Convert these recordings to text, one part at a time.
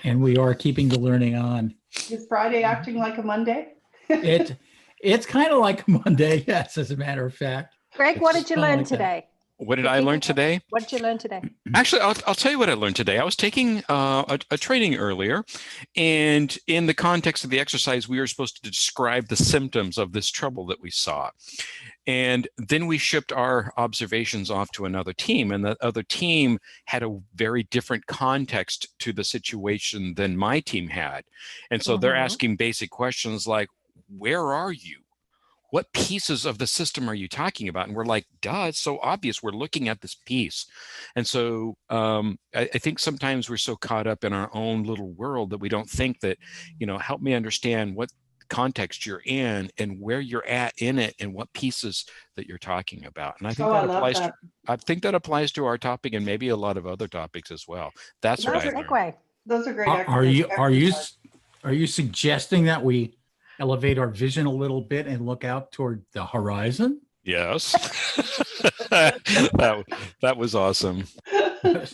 and we are keeping the learning on. Is Friday acting like a Monday? It's kind of like a Monday, yes, as a matter of fact. Greg, what did you learn today? What did I learn today? What did you learn today? Actually, I'll tell you what I learned today. I was taking a training earlier, and in the context of the exercise, we were supposed to describe the symptoms of this trouble that we saw. And then we shipped our observations off to another team, and the other team had a very different context to the situation than my team had. And so they're asking basic questions like, where are you? What pieces of the system are you talking about? And we're like, duh, it's so obvious. We're looking at this piece. And so I think sometimes we're so caught up in our own little world that we don't think that, help me understand what context you're in and where you're at in it and what pieces that you're talking about. And I think I think that applies to our topic and maybe a lot of other topics as well. That's what I learned. Those are great. Are you suggesting that we elevate our vision a little bit and look out toward the horizon? Yes. that was awesome.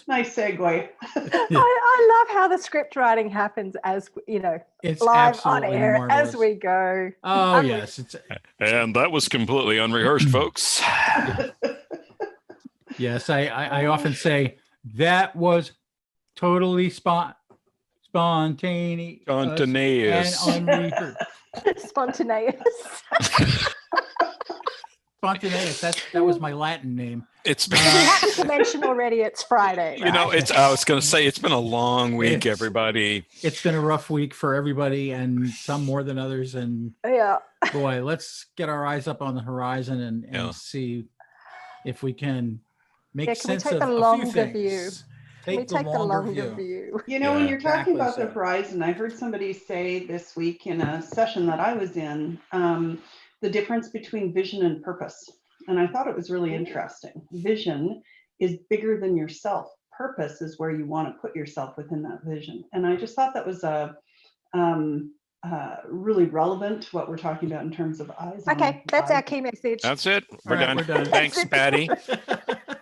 Nice segue. I love how the script writing happens as it's live on air marvelous. As we go. Oh yes, and that was completely unrehearsed, folks. Yes, I often say that was totally spontaneous and unrehearsed. Spontaneous. Spontaneous. That was my Latin name. It's been. We have to mention already. It's Friday. Right? I was going to say it's been a long week, everybody. It's been a rough week for everybody, and some more than others. And boy, let's get our eyes up on the horizon and see if we can make sense of a few things. Take the longer view. When you're talking about the horizon, I heard somebody say this week in a session that I was in, the difference between vision and purpose. And I thought it was really interesting. Vision is bigger than yourself. Purpose is where you want to put yourself within that vision. And I just thought that was really relevant to what we're talking about in terms of eyes. Okay, that's our key message. That's it. We're done. Thanks, Patty.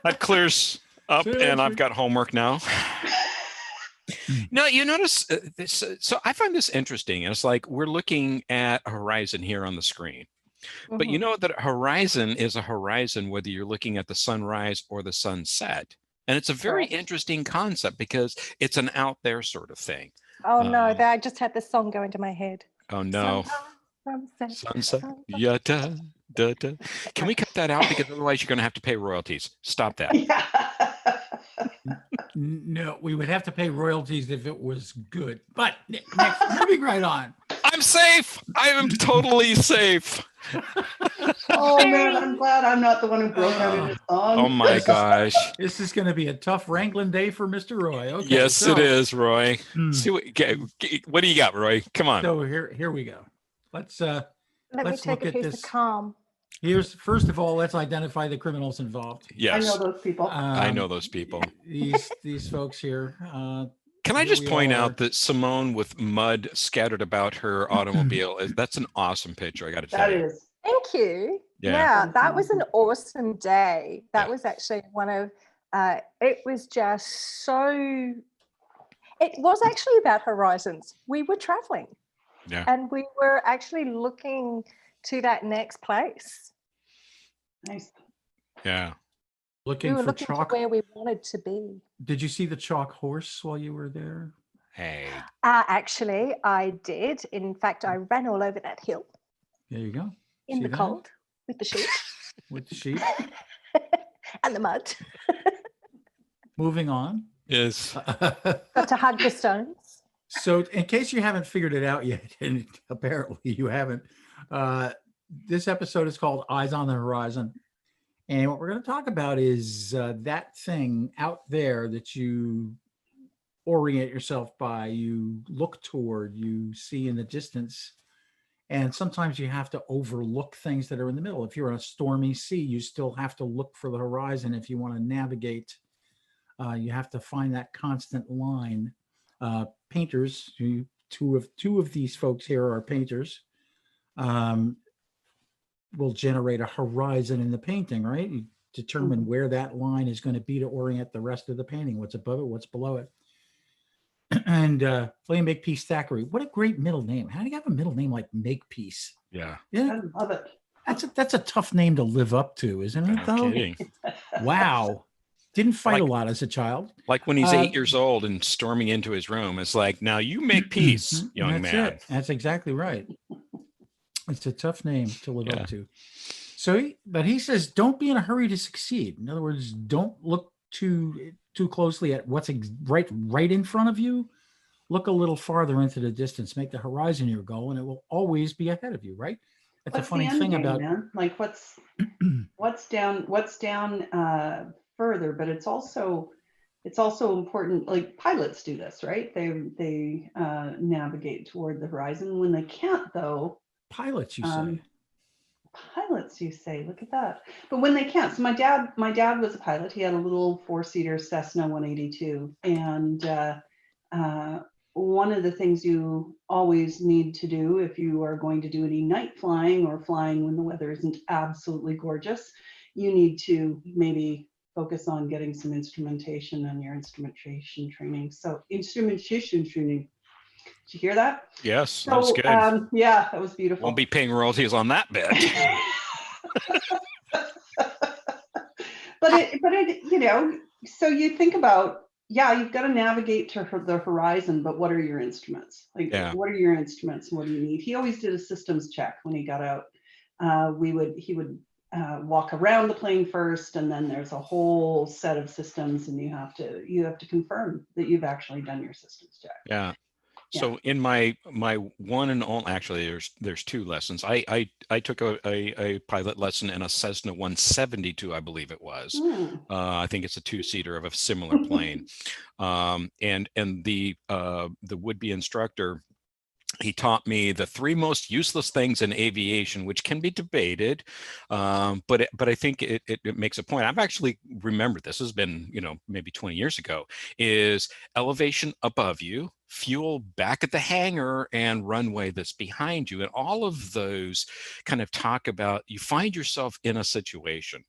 That clears up, and I've got homework now. No, you notice this. So I find this interesting. It's like we're looking at a horizon here on the screen. But you know that a horizon is a horizon whether you're looking at the sunrise or the sunset. And it's a very interesting concept because it's an out there sort of thing. Oh, no, I just had this song go into my head. Oh, no. Sunset. Yeah, da, da, da. Can we cut that out? Because otherwise you're going to have to pay royalties. Stop that. No, we would have to pay royalties if it was good. But next, moving right on. I'm safe. I am totally safe. Oh man, I'm glad I'm not the one who broke out into song. Oh my gosh. This is going to be a tough wrangling day for Mr. Roy. Okay, yes, it is, Roy. See what do you got, Roy? Come on. So here we go. Let's Let me take a piece of calm. First of all, let's identify the criminals involved. Yes. I know those people. I know those people. These folks here. Can I just point out that Simone with mud scattered about her automobile, that's an awesome picture, I got to tell you. That is. Thank you. Yeah, that was an awesome day. That was actually one of, it was just so, it was actually about horizons. We were traveling. Yeah. And we were actually looking to that next place. Nice. Yeah. We were looking to where we wanted to be. Did you see the chalk horse while you were there? Hey. Actually, I did. In fact, I ran all over that hill. There you go. In the cold with the sheep. With the sheep. And the mud. Moving on. Yes. Got to hug the stones. So in case you haven't figured it out yet, and apparently you haven't, this episode is called Eyes on the Horizon. And what we're going to talk about is that thing out there that you orient yourself by, you look toward, you see in the distance. And sometimes you have to overlook things that are in the middle. If you're on a stormy sea, you still have to look for the horizon. If you want to navigate, you have to find that constant line. Painters, two of these folks here are painters. Will generate a horizon in the painting, right? You determine where that line is going to be to orient the rest of the painting, what's above it, what's below it. And William Makepeace Thackeray. What a great middle name. How do you have a middle name like Makepeace? Yeah. I love it. That's a tough name to live up to, isn't it? No Though? kidding. Wow. Didn't fight Like- a lot as a child. Like when he's 8 years old and storming into his room, it's like, now you make peace, young That's man. it. That's exactly right. It's a tough name to live Yeah. up to. So, but he says, don't be in a hurry to succeed. In other words, don't look too closely at what's right in front of you. Look a little farther into the distance. Make the horizon your goal, and it will always be ahead of you. Right? That's What's a funny the end thing game, about. man? Like what's down further, but it's also important. Like pilots do this, right? They navigate toward the horizon. When they can't, though, Pilots, you say. Pilots, you say, look at that. But when they can't, so my dad was a pilot. He had a little 4-seater Cessna 182, and one of the things you always need to do if you are going to do any night flying or flying when the weather isn't absolutely gorgeous, you need to maybe focus on getting some instrumentation and your instrumentation training. So instrumentation training. Did you hear that? Yes, that was good. Yeah, that was beautiful. Won't be paying royalties on that bit. but it, so you think about, you've got to navigate to the horizon, but what are your instruments? What are your instruments and what do you need? He always did a systems check when he got out. He would walk around the plane first, and then there's a whole set of systems, and you have to confirm that you've actually done your systems check. Yeah. So in my one and only, actually there's 2 lessons. I took a pilot lesson in a Cessna 172, I believe it was. I think it's a 2-seater of a similar plane. And the would-be instructor, he taught me the 3 most useless things in aviation, which can be debated, but I think it makes a point. I've actually remembered this has been maybe 20 years ago. Is elevation above you, fuel back at the hangar, and runway that's behind you, and all of those kind of talk about you find yourself in a situation.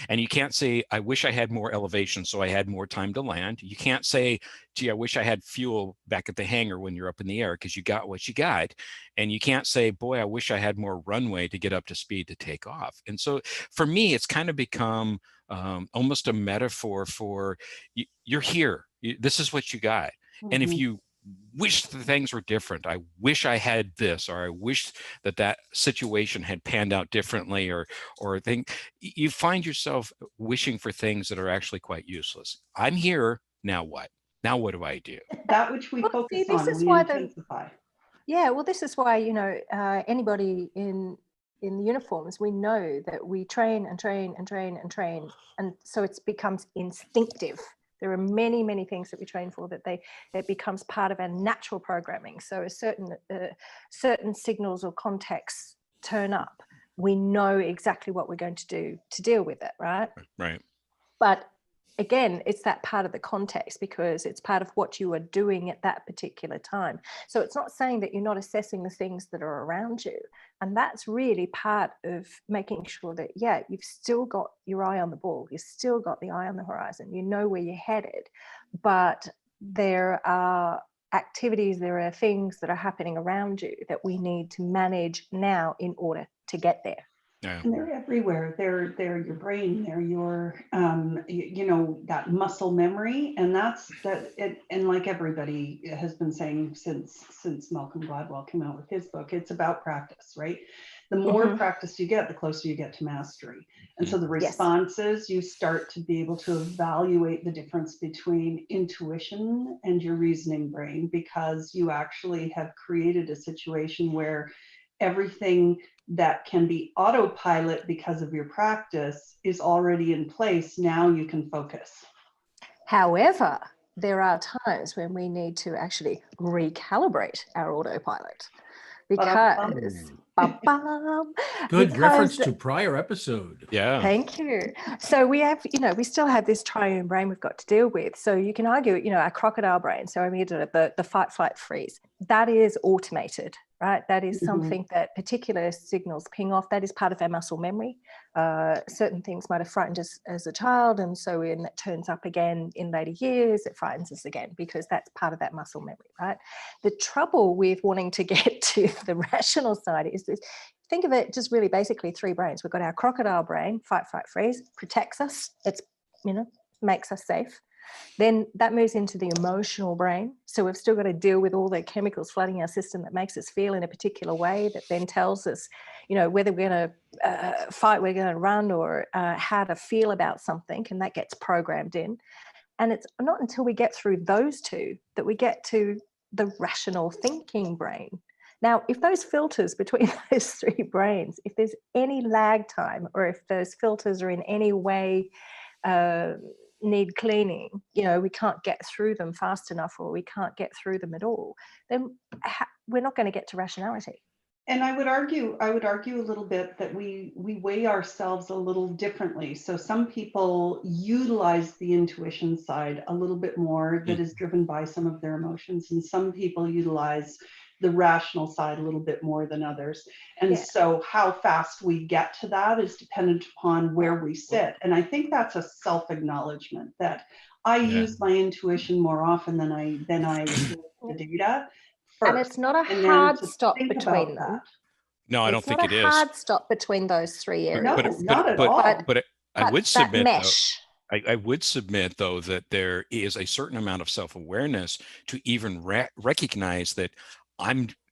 And you can't say, I wish I had more elevation so I had more time to land. You can't say, gee, I wish I had fuel back at the hangar when you're up in the air, because you got what you got. And you can't say, boy, I wish I had more runway to get up to speed to take off. And so for me, it's kind of become almost a metaphor for you're here. This is what you got. Mm-hmm. And if you wish the things were different, I wish I had this, or I wish that situation had panned out differently, or think you find yourself wishing for things that are actually quite useless. I'm here, now what? Now what do I do? That which we focus on, we intensify. This is why anybody in the uniforms, we know that we train and train and train and train, and so it becomes instinctive. There are many, many things that we train for that becomes part of our natural programming. So as certain signals or contexts turn up, we know exactly what we're going to do to deal with it, right? Right. But again, it's that part of the context, because it's part of what you are doing at that particular time. So it's not saying that you're not assessing the things that are around you. And that's really part of making sure that, you've still got your eye on the ball. You've still got the eye on the horizon. You know where you're headed. But there are activities, there are things that are happening around you that we need to manage now in order to get there. Yeah. And they're everywhere. They're your brain. They're your, that muscle memory, and that's that. And like everybody has been saying since Malcolm Gladwell came out with his book, it's about practice, right? The more practice you get, the closer you get to mastery. And so the responses, you start to be able to evaluate the difference between intuition and your reasoning brain, because you actually have created a situation where everything that can be autopilot because of your practice is already in place. Now you can focus. However, there are times when we need to actually recalibrate our autopilot, because good reference to prior episode. Yeah. Thank you. So we have, we still have this triune brain we've got to deal with. So you can argue, our crocodile brain. So I mean, the fight, flight, freeze, that is automated. right? That is Mhm. something that particular signals ping off. That is part of our muscle memory. Certain things might have frightened us as a child, and so when that turns up again in later years, it frightens us again because that's part of that muscle memory, right? The trouble with wanting to get to the rational side is this. Think of it just really basically three brains. We've got our crocodile brain, fight, flight, freeze, protects us. It's, makes us safe. Then that moves into the emotional brain. So we've still got to deal with all the chemicals flooding our system that makes us feel in a particular way, that then tells us, whether we're going to fight, we're going to run, or how to feel about something. And that gets programmed in. And it's not until we get through those two that we get to the rational thinking brain. Now, if those filters between those three brains, if there's any lag time, or if those filters are in any way need cleaning, we can't get through them fast enough, or we can't get through them at all, then we're not going to get to rationality. And I would argue a little bit that we weigh ourselves a little differently. So some people utilize the intuition side a little bit more, that is driven by some of their emotions, and some people utilize the rational side a little bit more than others. And so how fast we get to that is dependent upon where we sit. And I think that's a self-acknowledgement that I use my intuition more often than I do the data first. And it's not a hard stop between them. That. No, I don't think it is. It's not a hard stop between those three areas. No, not at all. But I would submit, mesh. I would submit, though, that there is a certain amount of self-awareness to even recognize that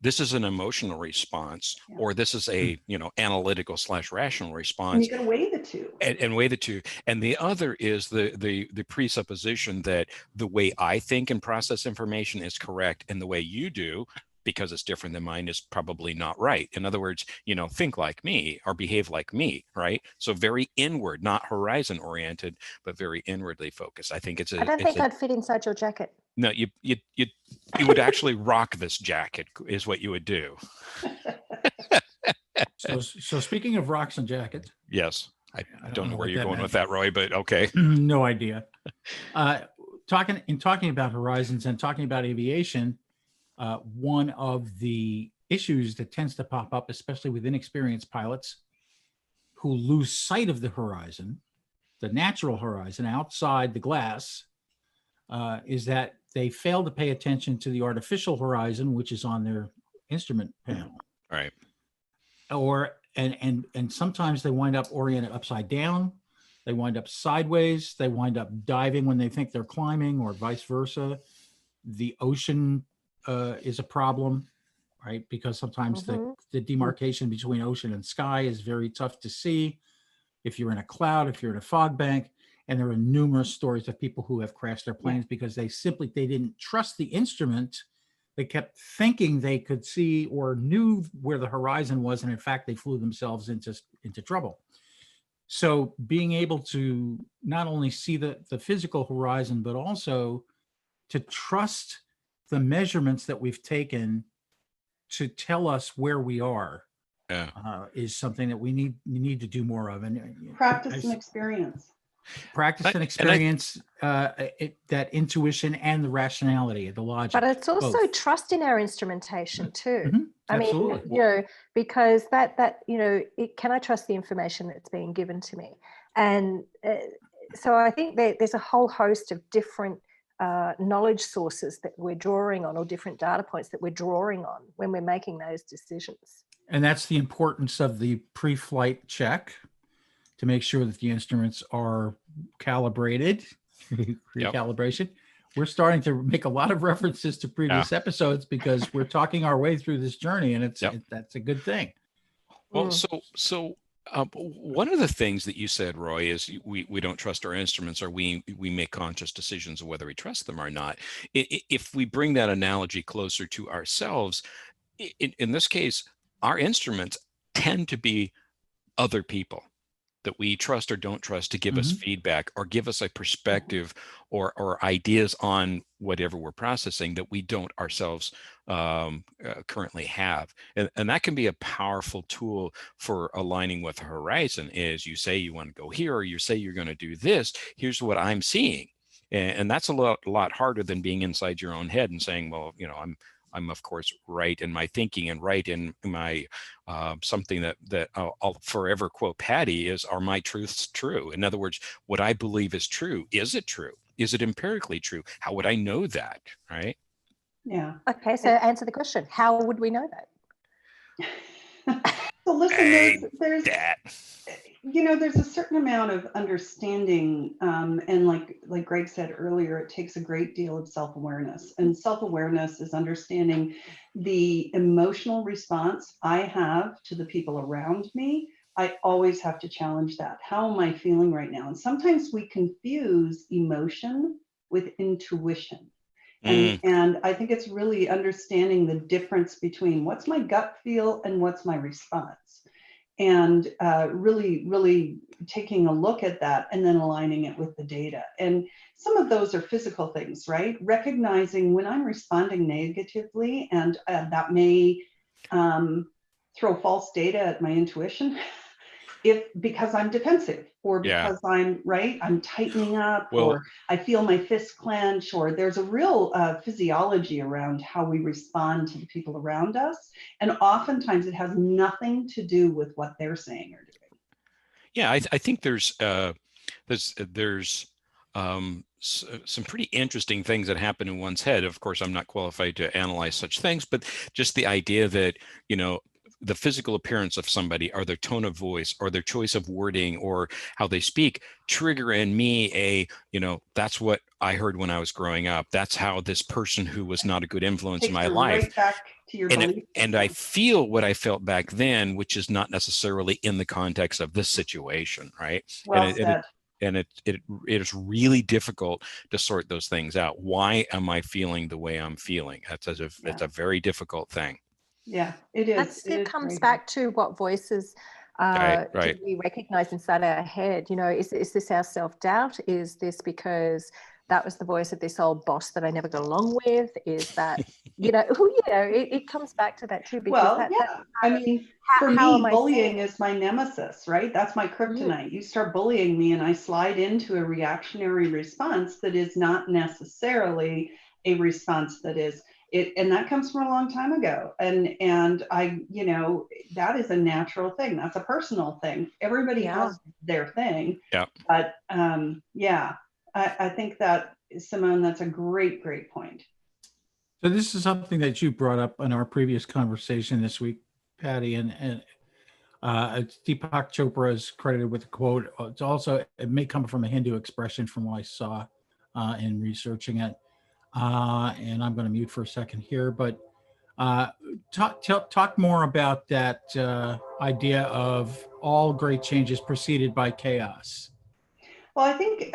this is an emotional response, or this is a analytical / rational response. And you got to weigh the two. And weigh the two. And the other is the presupposition that the way I think and process information is correct, and the way you do, because it's different than mine, is probably not right. In other words, think like me or behave like me, right? So very inward, not horizon oriented, but very inwardly focused. I think I don't think I'd fit inside your jacket. No, you would actually rock this jacket, is what you would do. So speaking of rocks and jackets. Yes. I don't know where you're going with that, Roy, but okay. No idea. Talking about horizons and talking about aviation, one of the issues that tends to pop up, especially with inexperienced pilots who lose sight of the horizon, the natural horizon outside the glass, is that they fail to pay attention to the artificial horizon, which is on their instrument panel. Right. And sometimes they wind up oriented upside down. They wind up sideways. They wind up diving when they think they're climbing, or vice versa. The ocean is a problem, right? Because sometimes the demarcation between ocean and sky is very tough to see. If you're in a cloud, if you're in a fog bank, and there are numerous stories of people who have crashed their planes because they didn't trust the instrument. They kept thinking they could see or knew where the horizon was, and in fact, they flew themselves into trouble. So being able to not only see the physical horizon, but also to trust the measurements that we've taken to tell us where we are, is something that we need to do more of. And practice and experience. Practice and experience, that intuition and the rationality, the logic. But it's also both. Trust in our instrumentation too. Mm-hmm. I Absolutely. mean, because can I trust the information that's being given to me? And so I think there's a whole host of different knowledge sources that we're drawing on, or different data points that we're drawing on when we're making those decisions. And that's the importance of the pre-flight check, to make sure that the instruments are calibrated, recalibration. We're starting to make a lot of references to previous episodes because we're talking our way through this journey, and that's a good thing. Well, so one of the things that you said, Roy, is we don't trust our instruments, or we make conscious decisions of whether we trust them or not. If we bring that analogy closer to ourselves, in this case, our instruments tend to be other people that we trust or don't trust to give us feedback, or give us a perspective or ideas on whatever we're processing that we don't ourselves currently have. And that can be a powerful tool for aligning with the horizon. Is you say you want to go here, or you say you're going to do this, here's what I'm seeing. And that's a lot harder than being inside your own head and saying, well, I'm of course right in my thinking and right in my something that I'll forever quote Patty is, are my truths true? In other words, what I believe is true, is it true? Is it empirically true? How would I know that, right? Yeah. Okay, so answer the question. How would we know that? So listen, there's that. there's a certain amount of understanding, and like Greg said earlier, it takes a great deal of self-awareness, and self-awareness is understanding the emotional response I have to the people around me. I always have to challenge that. How am I feeling right now? And sometimes we confuse emotion with intuition. And I think it's really understanding the difference between what's my gut feel and what's my response, and really taking a look at that and then aligning it with the data. And some of those are physical things, right? Recognizing when I'm responding negatively, and that may throw false data at my intuition, because I'm defensive, or because I'm tightening up, or I feel my fists clench, or there's a real physiology around how we respond to the people around us. And oftentimes it has nothing to do with what they're saying or doing. Yeah, I think there's some pretty interesting things that happen in one's head. Of course, I'm not qualified to analyze such things, but just the idea that, the physical appearance of somebody, or their tone of voice, or their choice of wording, or how they speak, trigger in me that's what I heard when I was growing up. That's how this person who was not a good influence in my life. Right back to your belief system. And I feel what I felt back then, which is not necessarily in the context of this situation, right? Well said. And it is really difficult to sort those things out. Why am I feeling the way I'm feeling? It's a very difficult thing. Yeah, it is. It comes back to what voices right. do we recognize inside our head? Is this our self-doubt? Is this because that was the voice of this old boss that I never got along with? Is that, it comes back to that too. Because for me, bullying is my nemesis, right? That's my kryptonite. You start bullying me and I slide into a reactionary response that is not necessarily a response that is it. And that comes from a long time ago. And I, that is a natural thing. That's a personal thing. Everybody has their thing. Yeah. But I think that, Simone, that's a great point. So this is something that you brought up in our previous conversation this week, Patty, and Deepak Chopra is credited with a quote. It's also, it may come from a Hindu expression from what I saw in researching it. And I'm going to mute for a second here, but talk more about that idea of all great changes preceded by chaos. Well, I think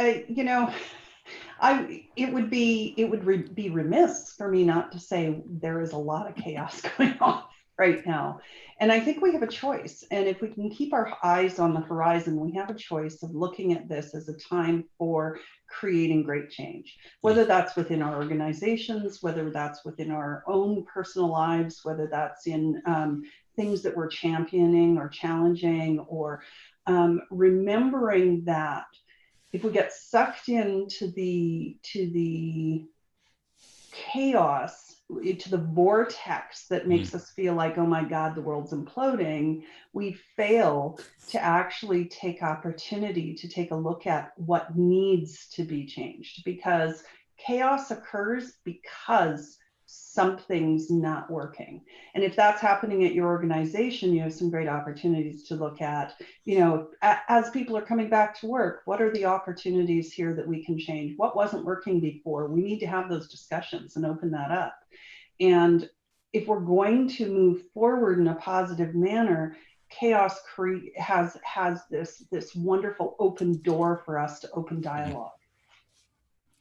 it would be remiss for me not to say there is a lot of chaos going on right now. And I think we have a choice. And if we can keep our eyes on the horizon, we have a choice of looking at this as a time for creating great change, whether that's within our organizations, whether that's within our own personal lives, whether that's in things that we're championing or challenging, or remembering that if we get sucked into the chaos, to the vortex that makes us feel like, oh my God, the world's imploding, we fail to actually take opportunity to take a look at what needs to be changed, because chaos occurs because something's not working. And if that's happening at your organization, you have some great opportunities to look at, as people are coming back to work, what are the opportunities here that we can change? What wasn't working before? We need to have those discussions and open that up. And if we're going to move forward in a positive manner, chaos has this wonderful open door for us to open dialogue.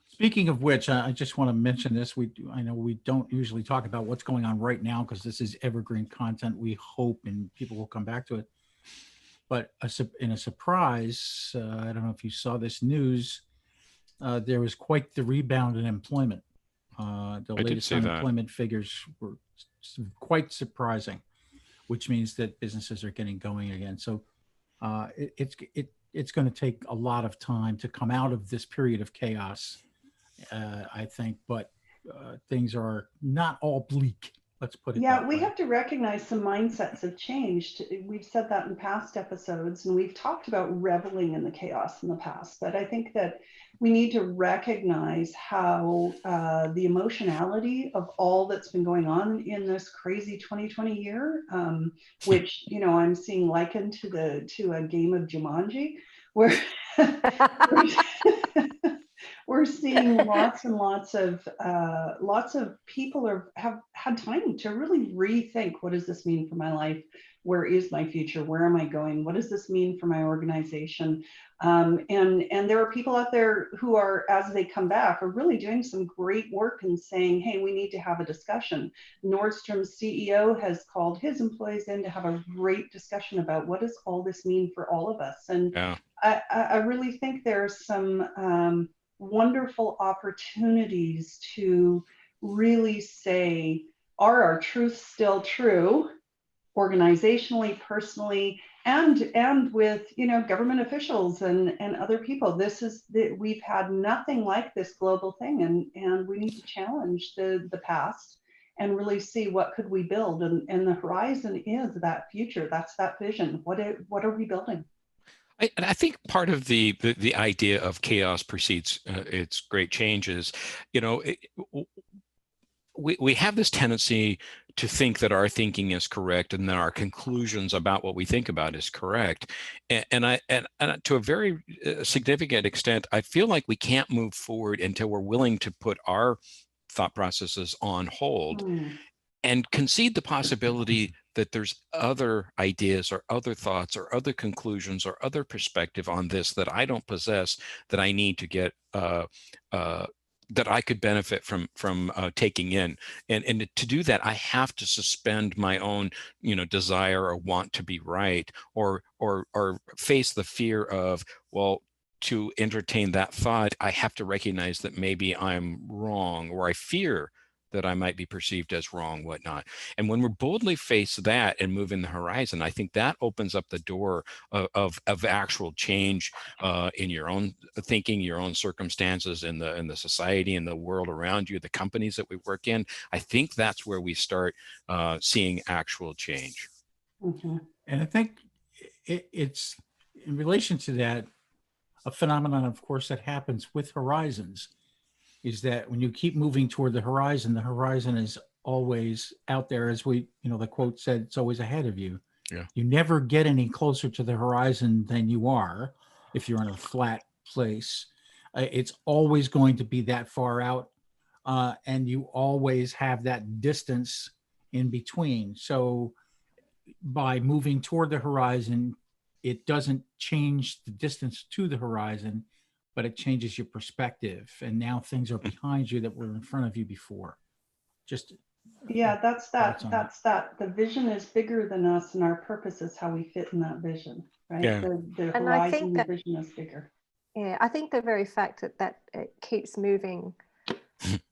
Speaking of which, I just want to mention this. I know we don't usually talk about what's going on right now because this is evergreen content. We hope and people will come back to it. But in a surprise, I don't know if you saw this news, there was quite the rebound in employment. The latest unemployment figures were quite surprising, which means that businesses are getting going again. So it's going to take a lot of time to come out of this period of chaos. I think, but things are not all bleak. Let's put it Yeah, that we way. have to recognize some mindsets have changed. We've said that in past episodes, and we've talked about reveling in the chaos in the past. But I think that we need to recognize how the emotionality of all that's been going on in this crazy 2020 year, which I'm seeing likened to a game of Jumanji, where we're seeing lots and lots of people have had time to really rethink, what does this mean for my life? Where is my future? Where am I going? What does this mean for my organization? And there are people out there who are, as they come back, are really doing some great work and saying, hey, we need to have a discussion. Nordstrom's CEO has called his employees in to have a great discussion about what does all this mean for all of us. And Yeah. I really think there's some wonderful opportunities to really say, are our truths still true, organizationally, personally, and with government officials and other people? We've had nothing like this global thing, and we need to challenge the past and really see what could we build, and the horizon is that future. That's that vision. What are we building? And I think part of the idea of chaos precedes its great changes. We have this tendency to think that our thinking is correct and that our conclusions about what we think about is correct. And to a very significant extent, I feel like we can't move forward until we're willing to put our thought processes on hold and concede the possibility that there's other ideas or other thoughts or other conclusions or other perspective on this that I don't possess, that I need to get that I could benefit from taking in. And to do that, I have to suspend my own desire or want to be right, or face the fear of, well, to entertain that thought, I have to recognize that maybe I'm wrong, or I fear that I might be perceived as wrong, whatnot. And when we're boldly face that and move in the horizon, I think that opens up the door of actual change in your own thinking, your own circumstances, in the society, in the world around you, the companies that we work in. I think that's where we start seeing actual change. Mm-hmm. And I think it's in relation to that, a phenomenon, of course, that happens with horizons is that when you keep moving toward the horizon is always out there. As the quote said, it's always ahead of you. Yeah. You never get any closer to the horizon than you are if you're in a flat place. It's always going to be that far out. And you always have that distance in between. So by moving toward the horizon, it doesn't change the distance to the horizon, but it changes your perspective. And now things are behind you that were in front of you before. Just that's that. The vision is bigger than us, and our purpose is how we fit in that vision, right? Yeah. The And I horizon, think that, the vision is bigger. Yeah, I think the very fact that it keeps moving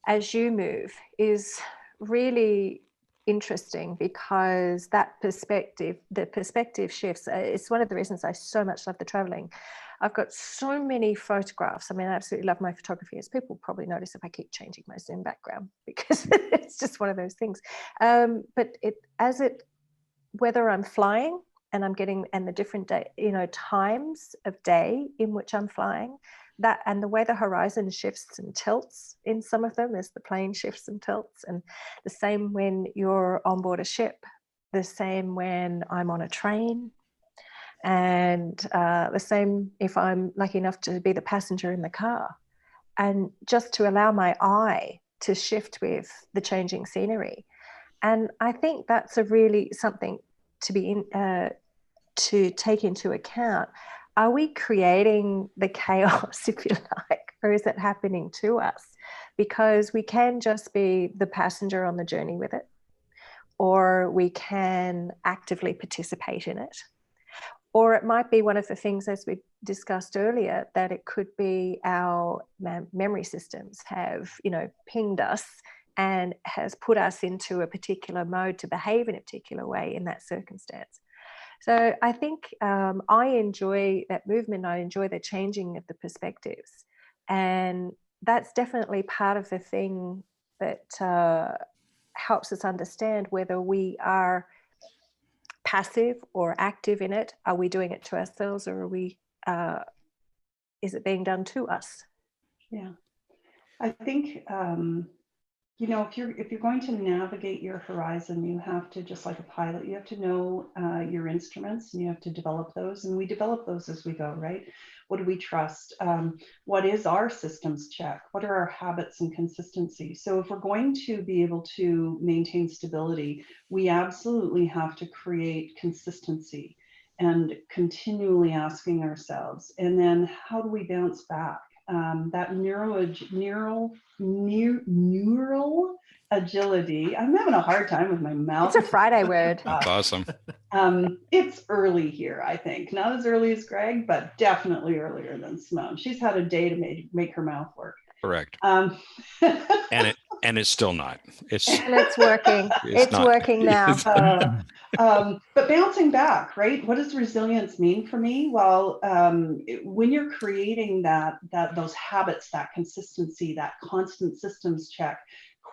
as you move is really interesting, because that the perspective shifts. It's one of the reasons I so much love the traveling. I've got so many photographs. I mean, I absolutely love my photography, as people probably notice if I keep changing my Zoom background, because it's just one of those things. But whether I'm flying and I'm getting, and the different day, times of day in which I'm flying, that, and the way the horizon shifts and tilts in some of them as the plane shifts and tilts, and the same when you're on board a ship, the same when I'm on a train, and the same if I'm lucky enough to be the passenger in the car, and just to allow my eye to shift with the changing scenery. And I think that's a really something to be to take into account. Are we creating the chaos, if you like, or is it happening to us? Because we can just be the passenger on the journey with it, or we can actively participate in it. Or it might be one of the things, as we discussed earlier, that it could be our memory systems have, pinged us and has put us into a particular mode to behave in a particular way in that circumstance. So I think I enjoy that movement. I enjoy the changing of the perspectives. And that's definitely part of the thing helps us understand whether we are passive or active in it. Are we doing it to ourselves, or are we? Is it being done to us? Yeah, I think if you're going to navigate your horizon, you have to, just like a pilot, you have to know your instruments, and you have to develop those. And we develop those as we go, right? What do we trust? What is our systems check? What are our habits and consistency? So if we're going to be able to maintain stability, we absolutely have to create consistency and continually asking ourselves, and then how do we bounce back? That neural agility. I'm having a hard time with my mouth. It's a Friday word. That's awesome. It's early here, I think. Not as early as Greg, but definitely earlier than Simone. She's had a day to make her mouth work. Correct. And it's still not. And it's working. It's working now. But bouncing back, right? What does resilience mean for me? Well, when you're creating those habits, that consistency, that constant systems check,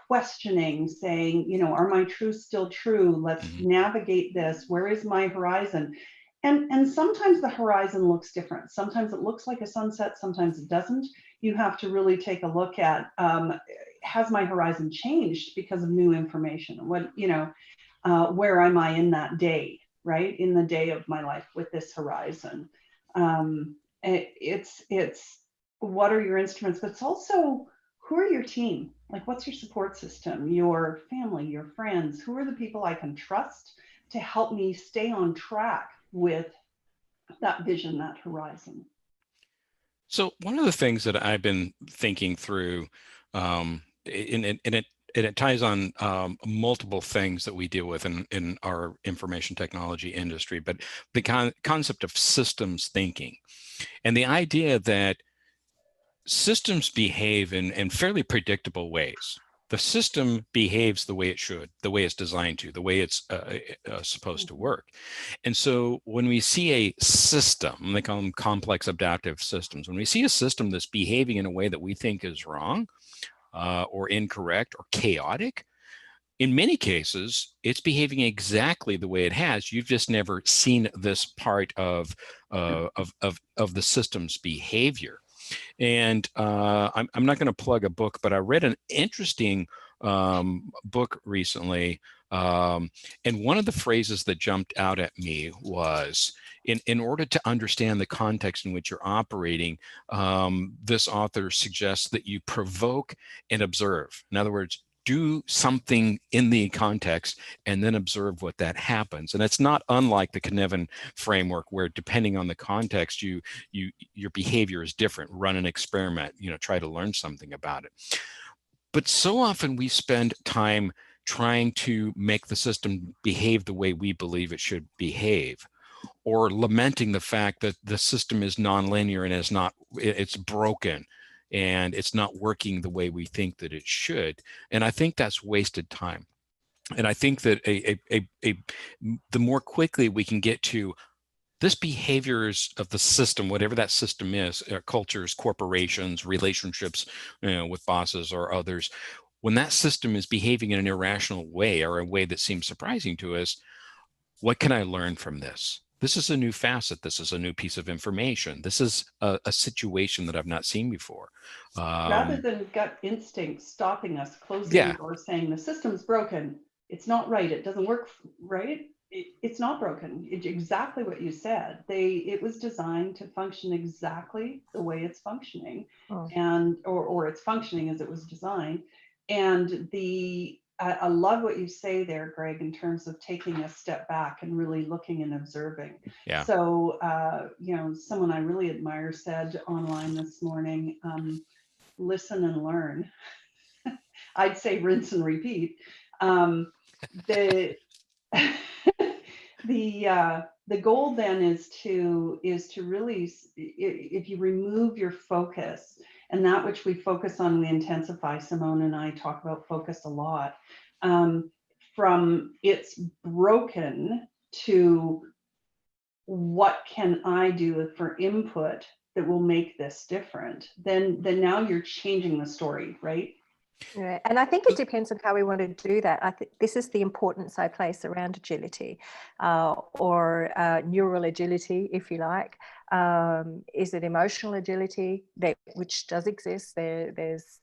questioning, saying, are my truths still true? Let's navigate this. Where is my horizon? And sometimes the horizon looks different. Sometimes it looks like a sunset. Sometimes it doesn't. You have to really take a look at, has my horizon changed because of new information? What, where am I in that day, right? In the day of my life with this horizon. It's what are your instruments, but it's also, who are your team? Like, what's your support system, your family, your friends? Who are the people I can trust to help me stay on track with that vision, that horizon? So one of the things that I've been thinking through, and it ties on multiple things that we deal with in our information technology industry, but the concept of systems thinking, and the idea that systems behave in fairly predictable ways. The system behaves the way it should, the way it's designed to, the way it's supposed to work. And so when we see a system, they call them complex adaptive systems, when we see a system that's behaving in a way that we think is wrong or incorrect or chaotic, in many cases, it's behaving exactly the way it has. You've just never seen this part of the system's behavior. And I'm not going to plug a book, but I read an interesting book recently. And one of the phrases that jumped out at me was, in order to understand the context in which you're operating, this author suggests that you provoke and observe. In other words, do something in the context and then observe what that happens. And it's not unlike the Cynefin framework, where depending on the context, your behavior is different. Run an experiment, try to learn something about it. But so often we spend time trying to make the system behave the way we believe it should behave, or lamenting the fact that the system is nonlinear and it's broken, and it's not working the way we think that it should. And I think that's wasted time. And I think that the more quickly we can get to this behaviors of the system, whatever that system is, cultures, corporations, relationships, with bosses or others, when that system is behaving in an irrational way, or a way that seems surprising to us, what can I learn from this? This is a new facet. This is a new piece of information. This is a situation that I've not seen before. Rather than gut instinct stopping us, closing the door, saying the system's broken, it's not right, it doesn't work right. It's not broken. It's exactly what you said. It was designed to function exactly the way it's functioning, and or it's functioning as it was designed. And I love what you say there, Greg, in terms of taking a step back and really looking and observing. Yeah. So, someone I really admire said online this morning, listen and learn. I'd say rinse and repeat. The the goal then is to really, if you remove your focus, and that which we focus on, we intensify. Simone and I talk about focus a lot. From it's broken to what can I do for input that will make this different, then now you're changing the story, right? Yeah, and I think it depends on how we want to do that. I think this is the importance I place around agility, or neural agility, if you like. Is it emotional agility, which does exist? There's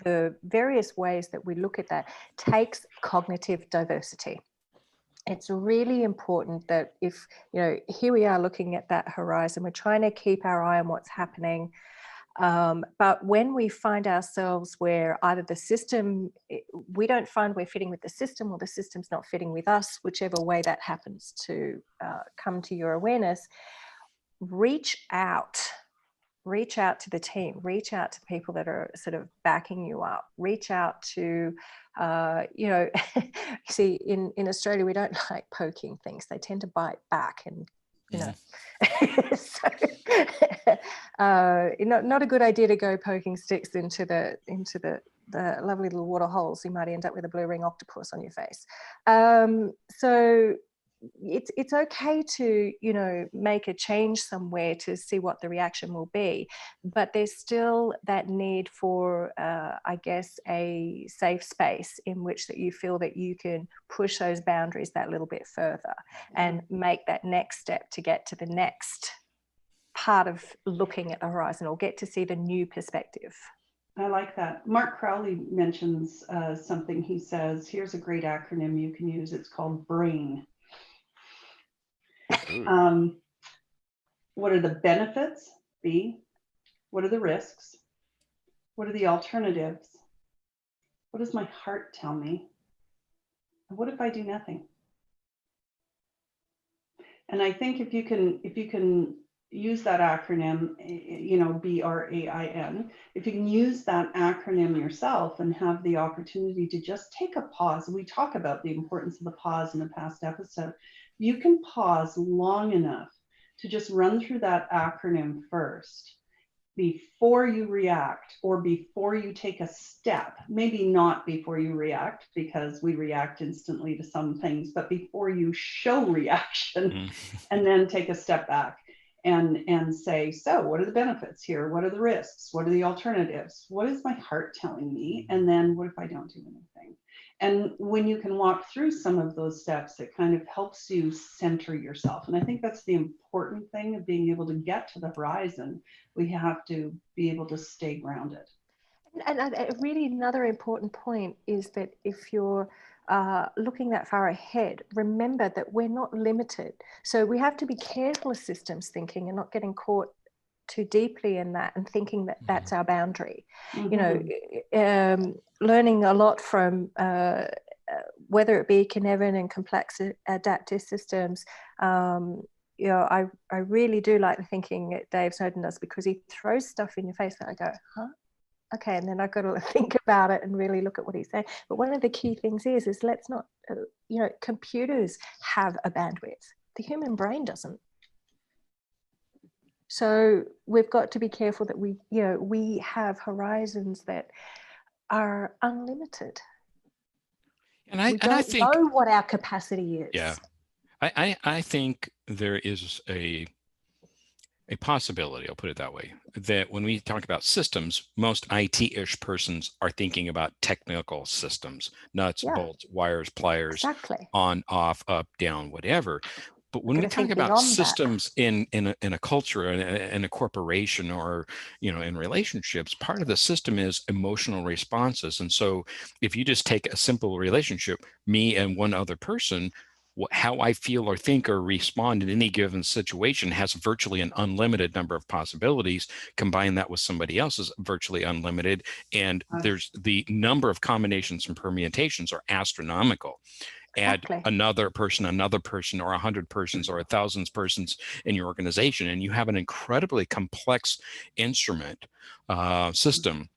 the various ways that we look at that takes cognitive diversity. It's really important that if, here we are looking at that horizon, we're trying to keep our eye on what's happening. But when we find ourselves where either the system, we don't find we're fitting with the system, or the system's not fitting with us, whichever way that happens to come to your awareness, reach out to the team, reach out to people that are sort of backing you up, reach out to, see, in Australia, we don't like poking things. They tend to bite back, and so, not a good idea to go poking sticks into the lovely little water holes. You might end up with a blue ring octopus on your face. So it's okay to make a change somewhere to see what the reaction will be, but there's still that need for I guess a safe space in which that you feel that you can push those boundaries that little bit further and make that next step to get to the next part of looking at the horizon, or get to see the new perspective. I like that. Mark Crowley mentions something. He says, here's a great acronym you can use. It's called BRAIN. What are the benefits? B. What are the risks? What are the alternatives? What does my heart tell me? And what if I do nothing? And I think if you can use that acronym, BRAIN, if you can use that acronym yourself and have the opportunity to just take a pause. We talk about the importance of the pause in the past episode. You can pause long enough to just run through that acronym first before you react, or before you take a step. Maybe not before you react, because we react instantly to some things, but before you show reaction and then take a step back and say, so what are the benefits here? What are the risks? What are the alternatives? What is my heart telling me? And then what if I don't do anything? And when you can walk through some of those steps, it kind of helps you center yourself. And I think that's the important thing of being able to get to the horizon. We have to be able to stay grounded. And really another important point is that if you're looking that far ahead, remember that we're not limited. So we have to be careful of systems thinking and not getting caught too deeply in that and thinking that that's our boundary. Learning a lot from whether it be Kinevin and complex adaptive systems. I really do like the thinking that Dave Snowden does, because he throws stuff in your face that I go, huh? Okay, and then I've got to think about it and really look at what he's saying. But one of the key things is let's not, computers have a bandwidth. The human brain doesn't. So we've got to be careful that we have horizons that are unlimited. And I think know what our capacity is. Yeah, I think there is a possibility, I'll put it that way, that when we talk about systems, most IT-ish persons are thinking about technical systems, nuts, bolts, wires, pliers, on, off, up, down, whatever. But when we talk about systems in a culture, in a corporation, or in relationships, part of the system is emotional responses. And so if you just take a simple relationship, me and one other person, how I feel or think or respond in any given situation has virtually an unlimited number of possibilities. Combine that with somebody else's virtually unlimited, and there's the number of combinations and permutations are astronomical. Add another person, or 100 persons, or 1,000 persons in your organization, and you have an incredibly complex instrument system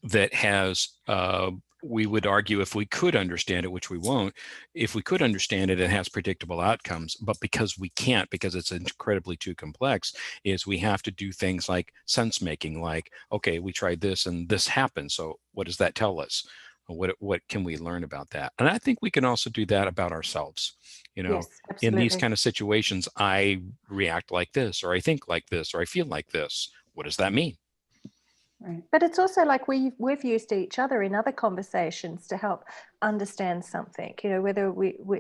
that has, we would argue, if we could understand it, which we won't, if we could understand it, it has predictable outcomes. But because we can't, because it's incredibly too complex, is we have to do things like sense making, like, okay, we tried this and this happened. So what does that tell us? What can we learn about that? And I think we can also do that about ourselves. Yes, in these kind of situations, I react like this, or I think like this, or I feel like this. What does that mean? Right. But it's also like we've used each other in other conversations to help understand something, you know, whether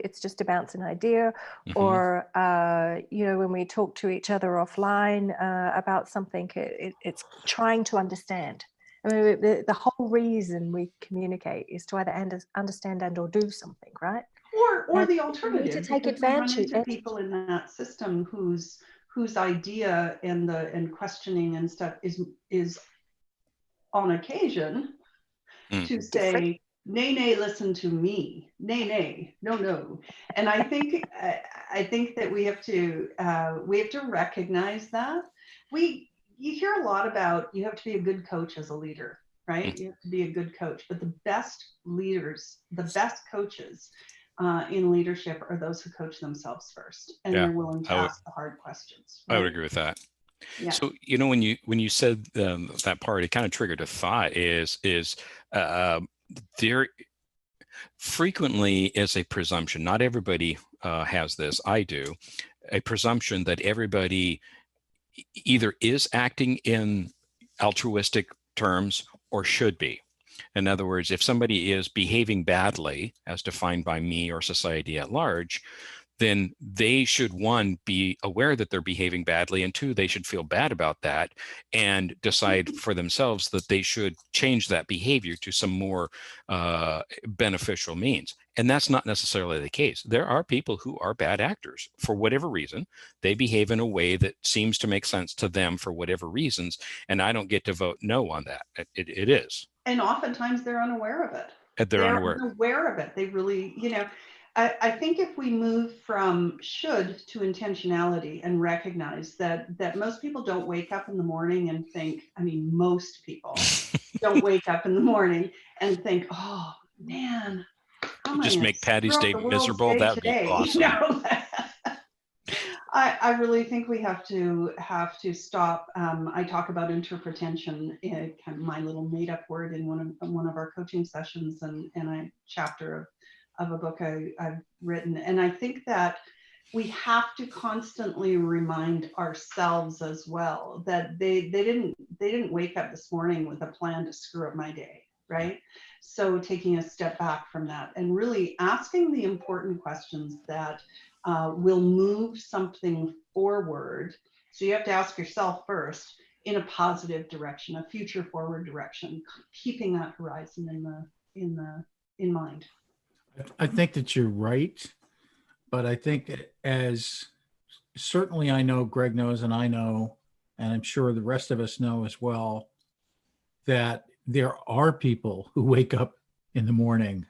it's just to bounce an idea or, you know, when we talk to each other offline about something, it's trying to understand. I mean, the whole reason we communicate is to either understand and or do something, right? Or And the we alternative, need to take because we run advantage. into people in that system whose idea and questioning and stuff is on occasion to Different. say, nay, nay, listen to me, nay, nay, no, no. And I think that we have to recognize that. You hear a lot about you have to be a good coach as a leader, right? You have to be a good coach, but the best leaders, the best coaches in leadership are those who coach themselves first, and they're willing to ask the hard questions. Right? I would agree with that. Yeah. So, you know, when you said that part, it kind of triggered a thought is there frequently is a presumption, not everybody has this, I do, a presumption that everybody either is acting in altruistic terms or should be. In other words, if somebody is behaving badly, as defined by me or society at large, then they should, one, be aware that they're behaving badly, and two, they should feel bad about that and decide for themselves that they should change that behavior to some more beneficial means. And that's not necessarily the case. There are people who are bad actors for whatever reason. They behave in a way that seems to make sense to them for whatever reasons, and I don't get to vote no on that. It is. And oftentimes they're unaware of it. They're unaware of it. They really, you know, I think if we move from should to intentionality and recognize that most people don't wake up in the morning and think, I mean, most people don't wake up in the morning and think, oh man, just make Patty's Day miserable. That'd be awesome. You know? I really think we have to stop. I talk about interpretation, kind of my little made up word in one of our coaching sessions and a chapter of a book I've written. And I think that we have to constantly remind ourselves as well that they didn't wake up this morning with a plan to screw up my day, right? So taking a step back from that and really asking the important questions that will move something forward. So you have to ask yourself first in a positive direction, a future forward direction, keeping that horizon in mind. I think that you're right, but I think as certainly I know Greg knows, and I know, and I'm sure the rest of us know as well, that there are people who wake up in the morning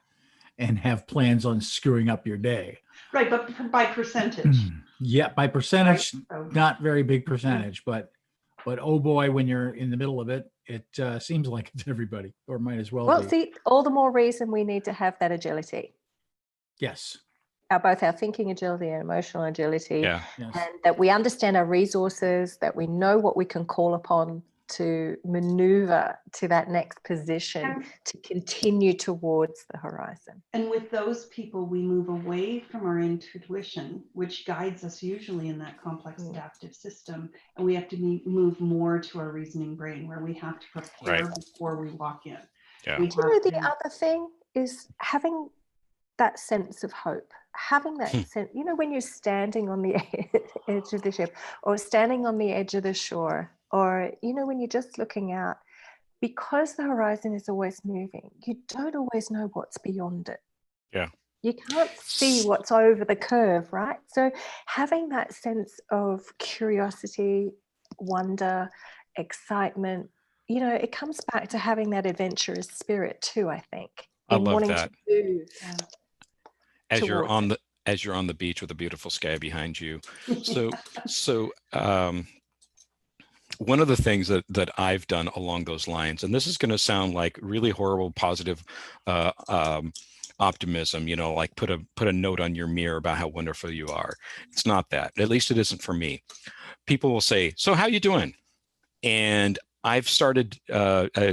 and have plans on screwing up your day. Right, but by percentage. Yeah, by percentage, right. Not very big percentage, but oh boy, when you're in the middle of it, it seems like it's everybody, or might as well be. Well, see, all the more reason we need to have that agility. Yes. Both our thinking agility and emotional agility, yeah. And that we understand our resources, that we know what we can call upon to maneuver to that next position, to continue towards the horizon. And with those people, we move away from our intuition, which guides us usually in that complex adaptive system. And we have to move more to our reasoning brain, where we have to prepare before we walk in. Yeah. You know, the other thing is having that sense of hope, having that sense, you know, when you're standing on the edge of the ship or standing on the edge of the shore, or, you know, when you're just looking out, because the horizon is always moving, you don't always know what's beyond it. Yeah. You can't see what's over the curve, right? So having that sense of curiosity, wonder, excitement, you know, it comes back to having that adventurous spirit too, I think. I love that. To move as you're on the beach with a beautiful sky behind you. So one of the things that I've done along those lines, and this is going to sound like really horrible positive optimism, you know, like put a note on your mirror about how wonderful you are. It's not that. At least it isn't for me. People will say, "So how you doing?" And I've started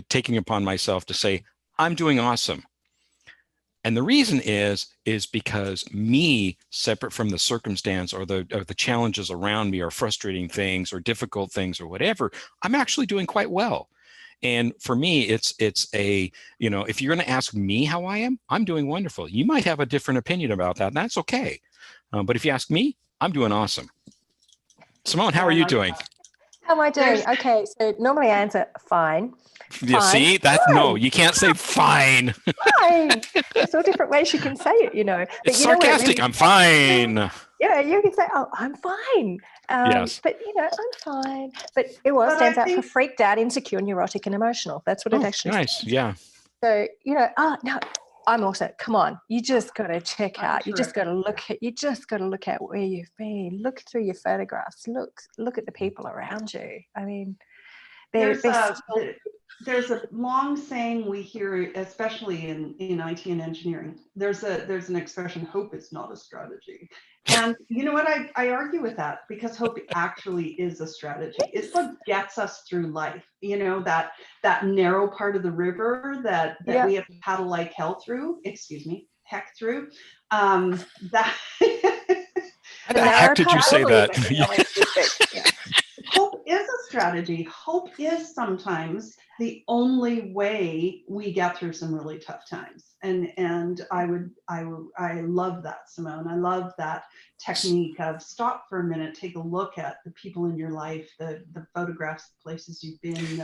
taking upon myself to say, "I'm doing awesome." And the reason is because me, separate from the circumstance or the challenges around me or frustrating things or difficult things or whatever, I'm actually doing quite well. And for me, it's a, if you're going to ask me how I am, I'm doing wonderful. You might have a different opinion about that, and that's okay. But if you ask me, I'm doing awesome. Simone, how are you doing? How am I doing? Okay, so normally I answer fine. You see that? No, you can't say fine. Fine. There's all different ways you can say it, But It's you know what it sarcastic. really- I'm fine. Yeah, you can say, "Oh, I'm fine." Yes. But I'm fine. But it stands out for freaked out, insecure, neurotic, and emotional. That's what it actually nice. says. Yeah. So no, I'm also. Come on, you just got to check out. You just got to look at. You just got to look at where you've been. Look through your photographs. Look at the people around you. I mean, there's a long saying we hear, especially in IT and engineering. There's an expression, hope is not a strategy. And you know what? I argue with that, because hope actually is a strategy. It's what gets us through life. That narrow part of the river that we have to paddle like hell through. Heck through. That. How the heck did you say that? Hope is a strategy. Hope is sometimes the only way we get through some really tough times. And I love that, Simone. I love that technique of stop for a minute, take a look at the people in your life, the photographs, the places you've been,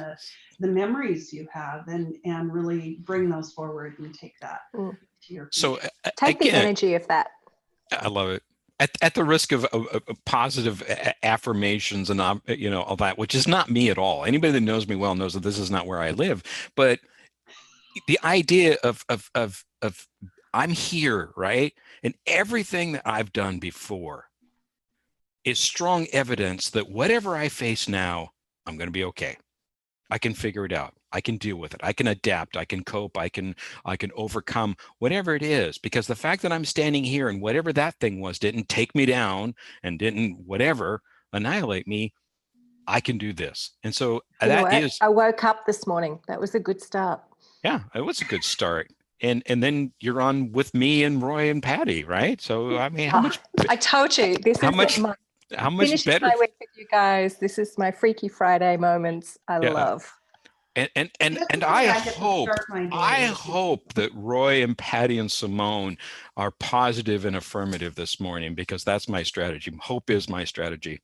the memories you have, and really bring those forward and take that to your future. So take the energy of that. I love it. At the risk of positive affirmations and all that, which is not me at all. Anybody that knows me well knows that this is not where I live. But the idea of I'm here, right? And everything that I've done before is strong evidence that whatever I face now, I'm going to be okay. I can figure it out. I can deal with it. I can adapt. I can cope. I can overcome whatever it is, because the fact that I'm standing here and whatever that thing was didn't take me down and didn't whatever annihilate me, I can do this. And so I woke up this morning. That was a good start. Yeah, it was a good start. And then you're on with me and Roy and Patty, right? So I mean, how much? I told you this how is much better? My week with you guys. This is my Freaky Friday moments. I love. And I hope that Roy and Patty and Simone are positive and affirmative this morning, because that's my strategy. Hope is my strategy.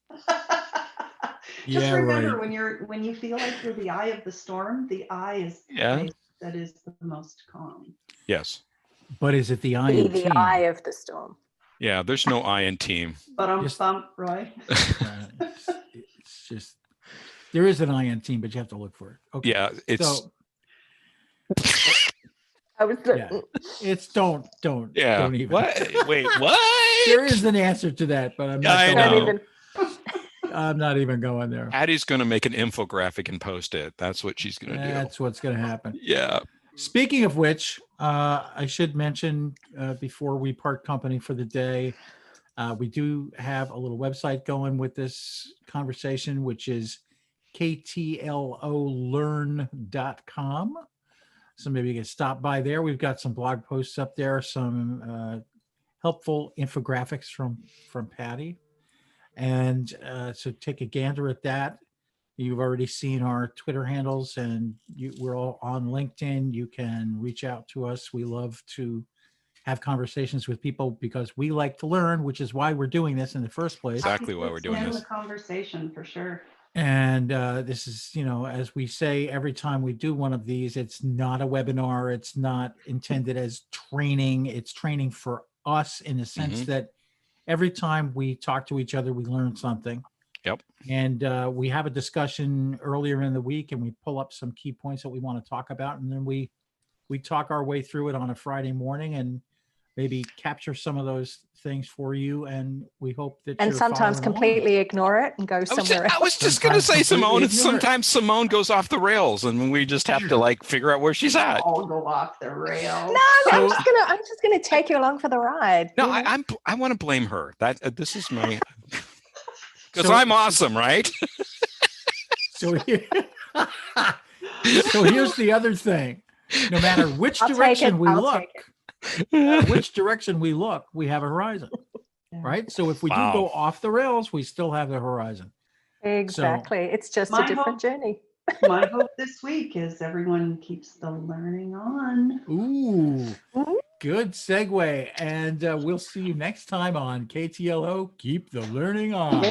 Just remember, when you feel like you're the eye of the storm, the eye is the place that is the most calm. Yes. But is it the eye in the team? eye of the storm? Yeah, there's no I in team. But I'm thumped, right? It's just, there is an I in team, but you have to look for it. Okay. Yeah, it's. It's don't even. What? Wait, what? There is an answer to that, but I'm not. I'm not even going there. Patty's going to make an infographic and post it. That's what she's going to do. That's what's going to happen. Yeah. Speaking of which, I should mention before we part company for the day, we do have a little website going with this conversation, which is KTLOlearn.com. So maybe you can stop by there. We've got some blog posts up there, some helpful infographics from Patty. And so take a gander at that. You've already seen our Twitter handles, and we're all on LinkedIn. You can reach out to us. We love to have conversations with people because we like to learn, which is why we're doing this in the first place. Exactly why we're doing this. The conversation for sure. And this is, as we say every time we do one of these, it's not a webinar. It's not intended as training. It's training for us in the sense that every time we talk to each other, we learn something. Yep. And we have a discussion earlier in the week, and we pull up some key points that we want to talk about. And then we talk our way through it on a Friday morning and maybe capture some of those things for you. And we hope that and sometimes completely ignore it and go somewhere else. I was just going to say, Simone, sometimes Simone goes off the rails and we just have to figure out where she's at. I'll go off the rails. No, I'm just gonna take you along for the ride. No, I want to blame her. This is my, because I'm awesome, right? So here's the other thing. No matter which direction we look, we have a horizon, right? So if we do go off the rails, we still have the horizon. Exactly. It's just a different journey. My hope this week is everyone keeps the learning on. Ooh, good segue. And we'll see you next time on KTLO. Keep the learning on.